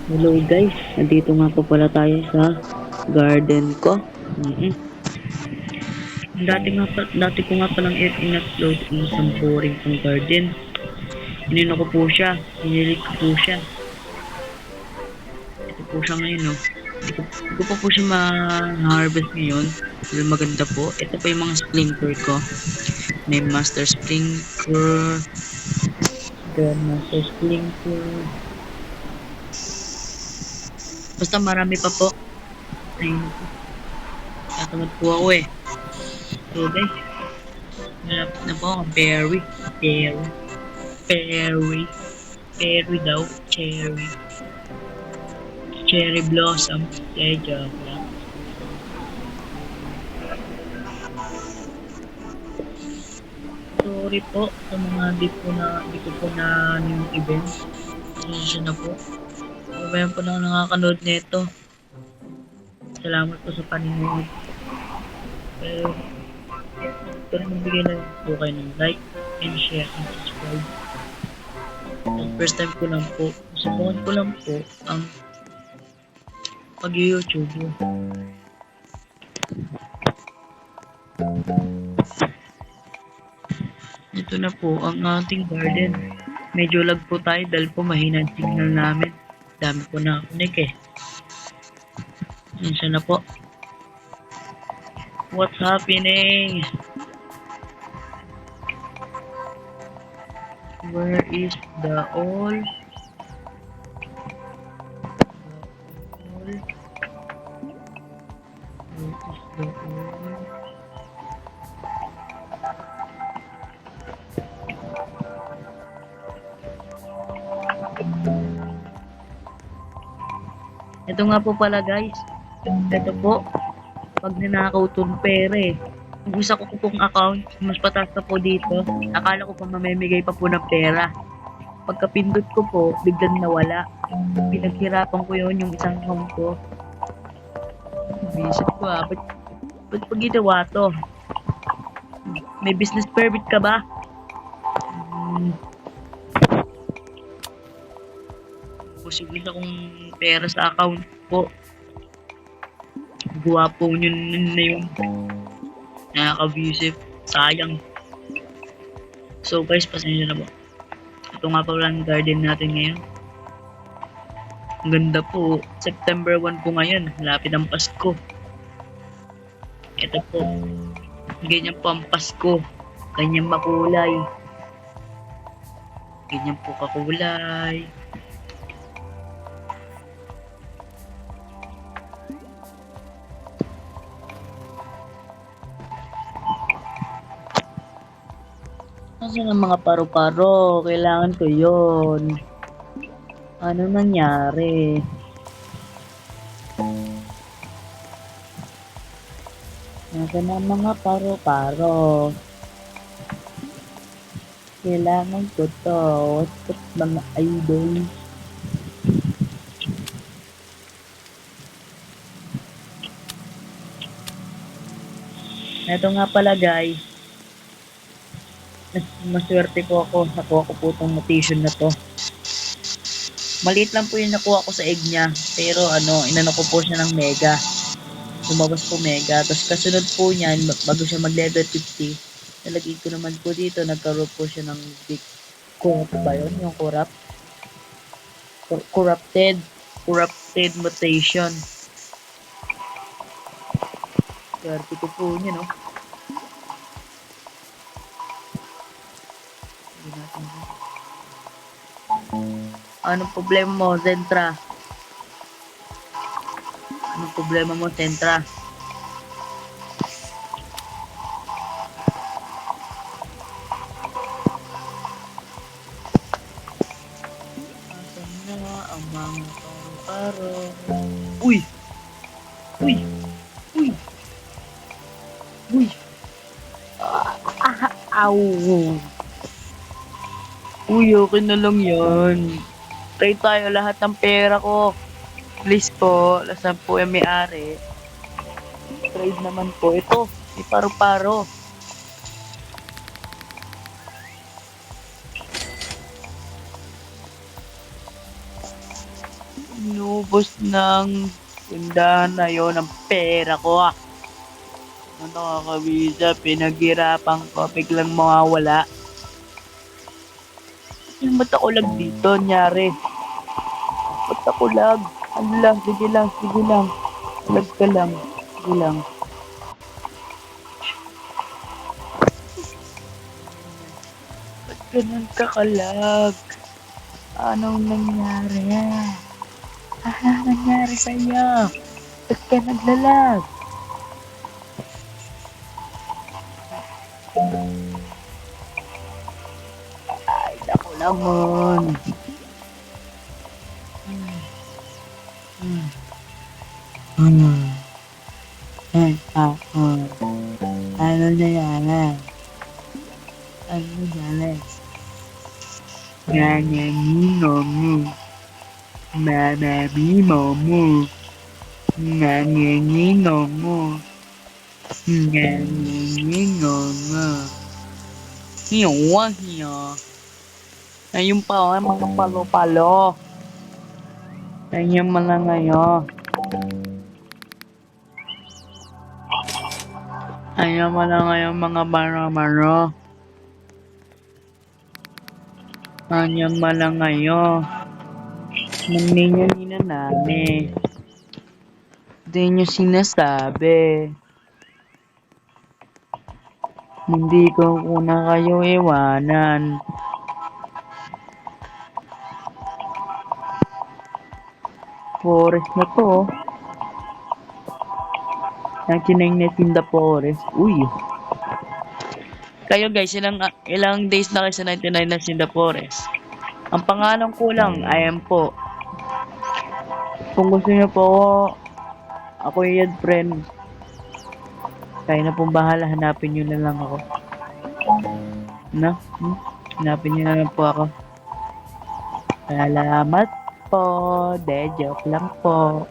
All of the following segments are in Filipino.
Hello guys, nandito nga po pala tayo sa garden ko. Dati ko nga palang in-upload yung isang boring kong garden. Inino ko po siya, hinilig ko po siya. Ito po siya ngayon, no. Hindi ko pa po siya ma-harvest ngayon. Dahil maganda po. Ito pa yung mga sprinkler ko. May master sprinkler, grandmaster sprinkler. Basta marami pa po. Ayun, tatamad po ako eh. So guys, malapit na po ang berry, berry daw, cherry blossom, joke lang. Sorry po sa mga di ko po na yung event. Pasensya na po. Mabayan po na nakakanood nito. Salamat po sa panonood. Pero, pero magbigay na po kayo ng like and share and subscribe. First time ko lang po. Subukan ko lang po ang pag-YouTube. Ito na po ang ating garden. Medyo lag po tayo dahil po mahina ang signal namin. Dami po na connect eh. Minsan na po. What's happening? Where is the all? Where is the all? Ito nga po pala guys. Ito po. Pag ninakaw itong pera eh. Yung isa ko pong account, mas pataas na po dito. Akala ko pa mamimigay pa po ng pera. Pagkapindot ko po, biglang nawala. Pinaghirapan ko yun yung isang account ko. Visit ko ba't pag ginawa to? May business permit ka ba? Posible na kung pera sa account ko. Guwapo yun na yun. Nakaka-abusive. Sayang. So guys, pasensya na po. Ito nga pala ang garden natin ngayon. Ang ganda po. September 1 po ngayon. Malapit ang Pasko. Ito po. Ganyan po ang Pasko. Ganyan makulay. Ganyan po kakulay. Nasaan ang mga paru-paro? Kailangan ko yon. Ano nangyari? Nasaan ang mga paru-paro? Kailangan ko to. What's up mga idol? Ito nga pala guys. Maswerte po ako. Nakuha ko po itong mutation na to. Maliit lang po yung nakuha ko sa egg niya. Pero inano ko po siya ng mega. Lumabas po mega. Tapos kasunod po niyan, bago siya mag level 50, nalagay ko naman po dito, nagkaroon po siya ng big corrupt ba yun? Yung corrupted mutation. Swerte ko po niya, no? Anong problema mo, Zentra? Anong problema mo, Zentra? Asan na ang mga paru-paro? Uy! Uy! Uy! Uy! Ow! Uy, okay na lang yan. Try tayo lahat ng pera ko. Please po, lasan po yung may-ari. Trade naman po. Ito, may paru-paro. Inubos ng tindahan na yon ang pera ko. Ano nakakabisa, pinaghirapan ko, biglang mawawala. Ba't ako lag dito, nyari? Ba't ako lag? Ano lang, sige lang, sige lang. Lag ka lang, sige lang. Ba't ganun ka kalag? Anong nangyari? Anong nangyari sa'yo? Ba't ka naglalag? Ay, naku naman. Ano nangyari? Ano nangyari? Nanyanino mo. Mamamimo mo. Nanyanino mo. Nanyanino mo. Hiyo. Ayun pa, mga palo-palo. Ayun mo lang ngayon. Ayun mo lang ngayon mga baro-baro. Ayun mo lang ngayon. Nagninyo-nino namin. Hindi nyo sinasabi. Hindi ko na kayo iwanan. Forest na to. Nakinang net in the forest. Uy. Kayo guys, ilang days na kayo sa 99 na in the forest. Ang pangalan ko lang, ayan po. Kung gusto niyo po ako yung friend. Kaya na pong bahala, hanapin niyo na lang ako. No? Hanapin niyo na lang po ako. Salamat po. De, joke lang po.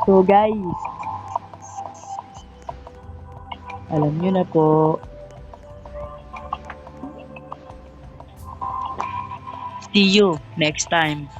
So guys, alam niyo na po. See you next time.